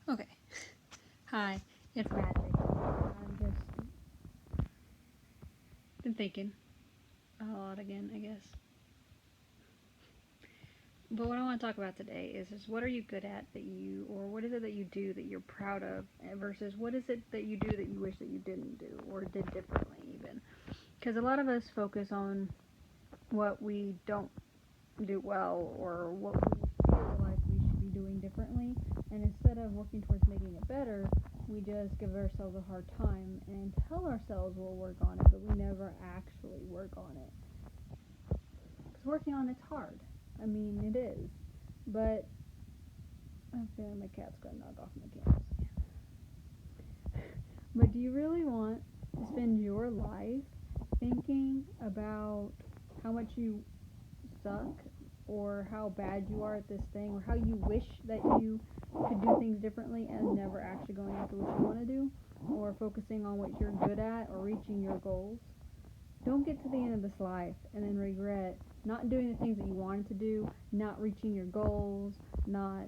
Okay. Hi, it's Magic. I've just been thinking a lot again, I guess. But what I want to talk about today is what are you good at that you, or what is it that you do that you're proud of, versus what is it that you do that you wish that you didn't do, or did differently, even. Because a lot of us focus on what we don't do well, or what we feel like we should be doing differently, and instead of working towards making it better, we just give ourselves a hard time and tell ourselves we'll work on it, but we never actually work on it. Because working on it's hard. I mean, it is. But I'm feeling my cat's gonna knock off my candles again. But do you really want to spend your life thinking about how much you suck, or how bad you are at this thing, or how you wish that you could do things differently and never actually going after what you want to do, or focusing on what you're good at or reaching your goals? Don't get to the end of this life and then regret not doing the things that you wanted to do, not reaching your goals, not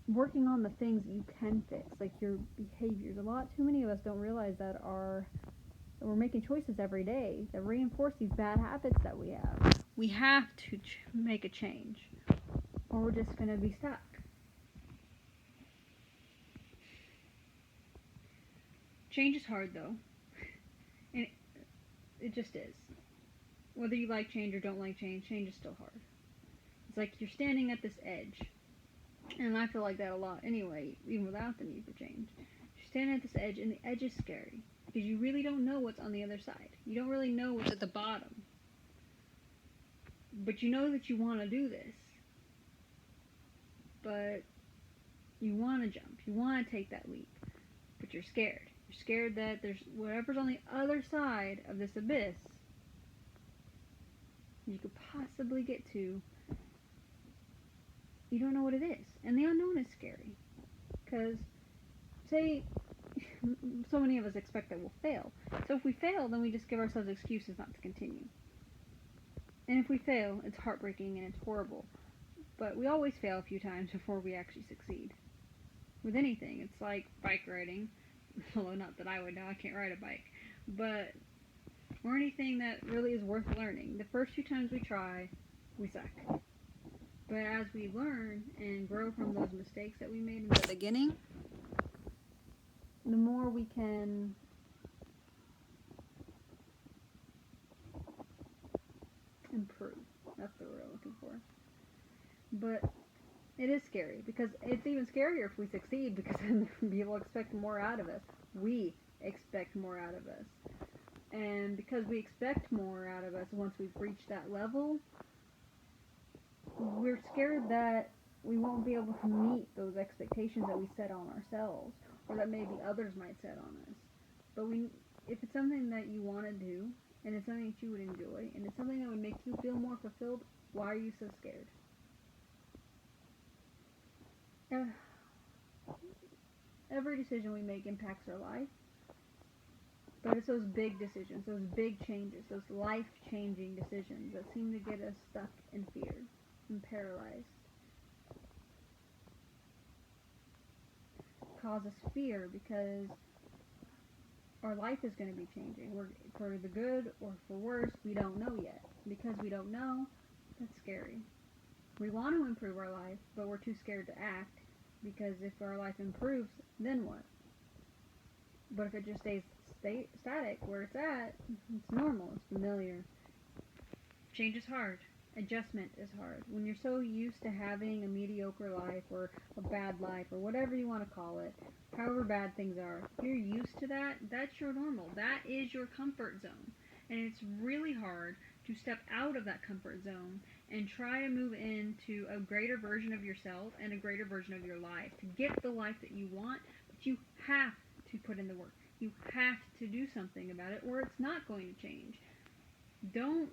working on the things that you can fix, like your behaviors. A lot too many of us don't realize that we're making choices every day that reinforce these bad habits that we have. We have to make a change, or we're just going to be stuck. Change is hard, though, and it just is. Whether you like change or don't like change, change is still hard. It's like you're standing at this edge, and I feel like that a lot anyway, even without the need for change. You're standing at this edge, and the edge is scary because you really don't know what's on the other side. You don't really know what's at the bottom, but you know that you want to do this, but you want to jump, you want to take that leap, but you're scared. You're scared that there's whatever's on the other side of this abyss you could possibly get to. You don't know what it is, and the unknown is scary. Because, say, so many of us expect that we'll fail. So if we fail, then we just give ourselves excuses not to continue. And if we fail, it's heartbreaking and it's horrible. But we always fail a few times before we actually succeed. With anything, it's like bike riding. Although not that I would know, I can't ride a bike. But, or anything that really is worth learning. The first few times we try, we suck. But as we learn and grow from those mistakes that we made in the beginning, the more we can improve. That's the word I'm looking for. But it is scary because it's even scarier if we succeed because then people expect more out of us. We expect more out of us. And because we expect more out of us once we've reached that level, we're scared that we won't be able to meet those expectations that we set on ourselves or that maybe others might set on us. But if it's something that you want to do and it's something that you would enjoy and it's something that would make you feel more fulfilled, why are you so scared? Every decision we make impacts our life, but it's those big decisions, those big changes, those life-changing decisions that seem to get us stuck in fear and paralyzed. Cause us fear because our life is going to be changing. We're, for the good or for worse, we don't know yet. Because we don't know, that's scary. We want to improve our life, but we're too scared to act because if our life improves, then what? But if it just stays static where it's at, it's normal, it's familiar. Change is hard. Adjustment is hard. When you're so used to having a mediocre life or a bad life or whatever you want to call it, however bad things are, if you're used to that, that's your normal. That is your comfort zone. And it's really hard to step out of that comfort zone and try to move into a greater version of yourself and a greater version of your life to get the life that you want, but you have to put in the work. You have to do something about it or it's not going to change. Don't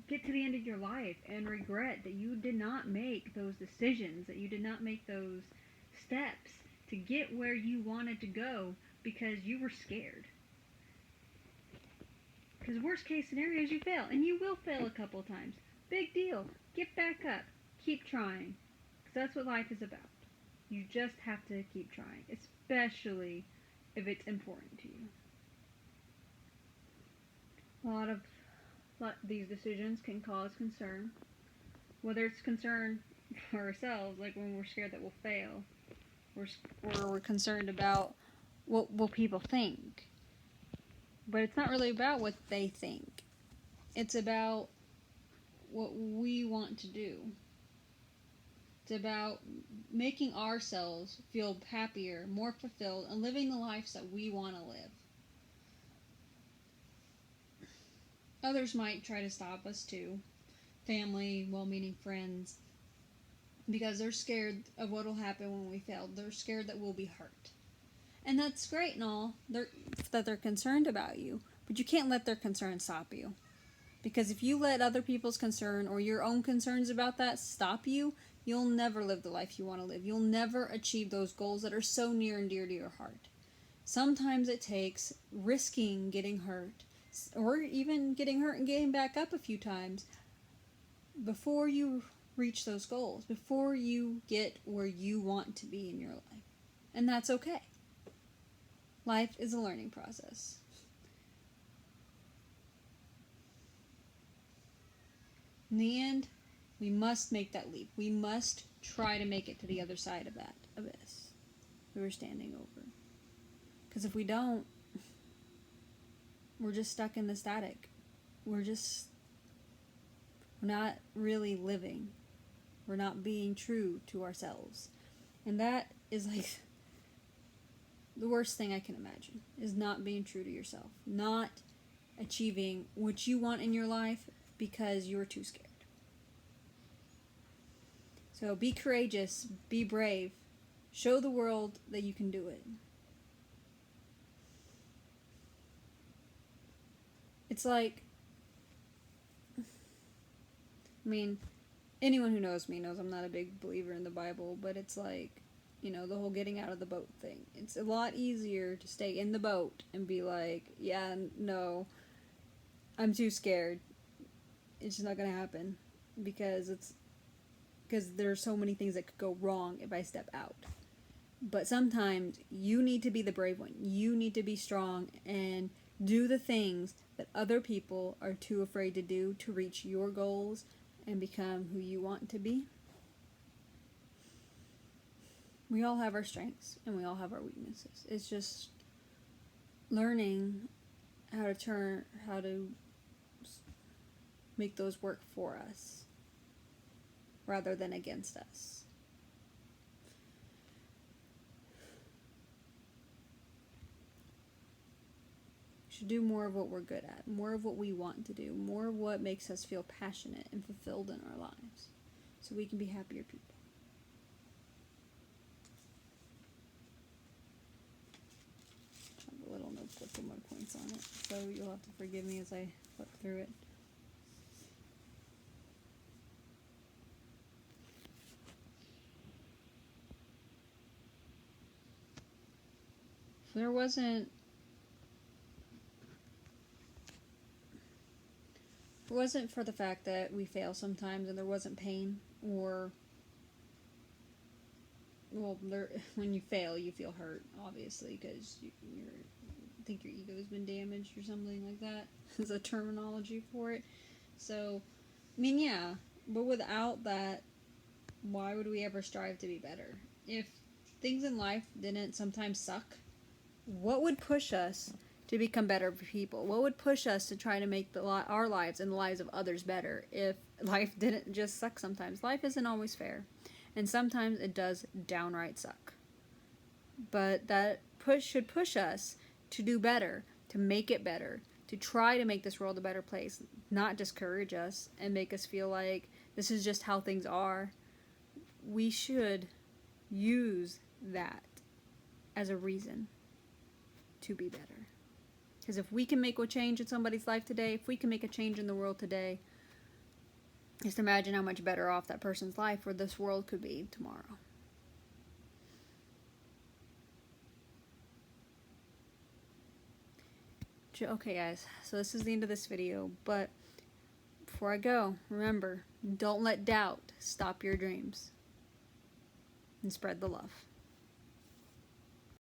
get to the end of your life and regret that you did not make those decisions, that you did not make those steps to get where you wanted to go because you were scared. Because worst case scenario is you fail, and you will fail a couple of times. Big deal. Get back up. Keep trying. Because that's what life is about. You just have to keep trying, especially if it's important to you. A lot of these decisions can cause concern, whether it's concern for ourselves, like when we're scared that we'll fail, or we're concerned about what will people think. But it's not really about what they think. It's about what we want to do. It's about making ourselves feel happier, more fulfilled, and living the lives that we want to live. Others might try to stop us too. Family, well-meaning friends. Because they're scared of what will happen when we fail. They're scared that we'll be hurt. And that's great and all, that they're concerned about you. But you can't let their concern stop you. Because if you let other people's concern or your own concerns about that stop you, you'll never live the life you want to live. You'll never achieve those goals that are so near and dear to your heart. Sometimes it takes risking getting hurt, or even getting hurt and getting back up a few times before you reach those goals, before you get where you want to be in your life. And that's okay. Life is a learning process. In the end, we must make that leap. We must try to make it to the other side of that abyss we were standing over. Because if we don't, we're just stuck in the static. We're not really living. We're not being true to ourselves. And that is like the worst thing I can imagine, is not being true to yourself. Not achieving what you want in your life because you're too scared. So be courageous, be brave, show the world that you can do it. It's like, anyone who knows me knows I'm not a big believer in the Bible, but it's like, the whole getting out of the boat thing. It's a lot easier to stay in the boat and be like, yeah, no, I'm too scared. It's just not going to happen because there's so many things that could go wrong if I step out. But sometimes you need to be the brave one. You need to be strong and do the things that other people are too afraid to do to reach your goals and become who you want to be. We all have our strengths and we all have our weaknesses. It's just learning how to make those work for us rather than against us. We should do more of what we're good at, more of what we want to do, more of what makes us feel passionate and fulfilled in our lives, so we can be happier people. I have a little notebook with more points on it, so you'll have to forgive me as I flip through it. If it wasn't for the fact that we fail sometimes and there wasn't pain, or when you fail you feel hurt, obviously, because I think your ego has been damaged or something like that is a terminology for it. So, yeah, but without that, why would we ever strive to be better? If things in life didn't sometimes suck, what would push us to become better people? What would push us to try to make our lives and the lives of others better if life didn't just suck sometimes? Life isn't always fair, and sometimes it does downright suck. But that should push us to do better, to make it better, to try to make this world a better place, not discourage us and make us feel like this is just how things are. We should use that as a reason to be better. Because if we can make a change in somebody's life today, if we can make a change in the world today, just imagine how much better off that person's life or this world could be tomorrow. Okay, guys, so this is the end of this video, but before I go, remember, don't let doubt stop your dreams. and spread the love.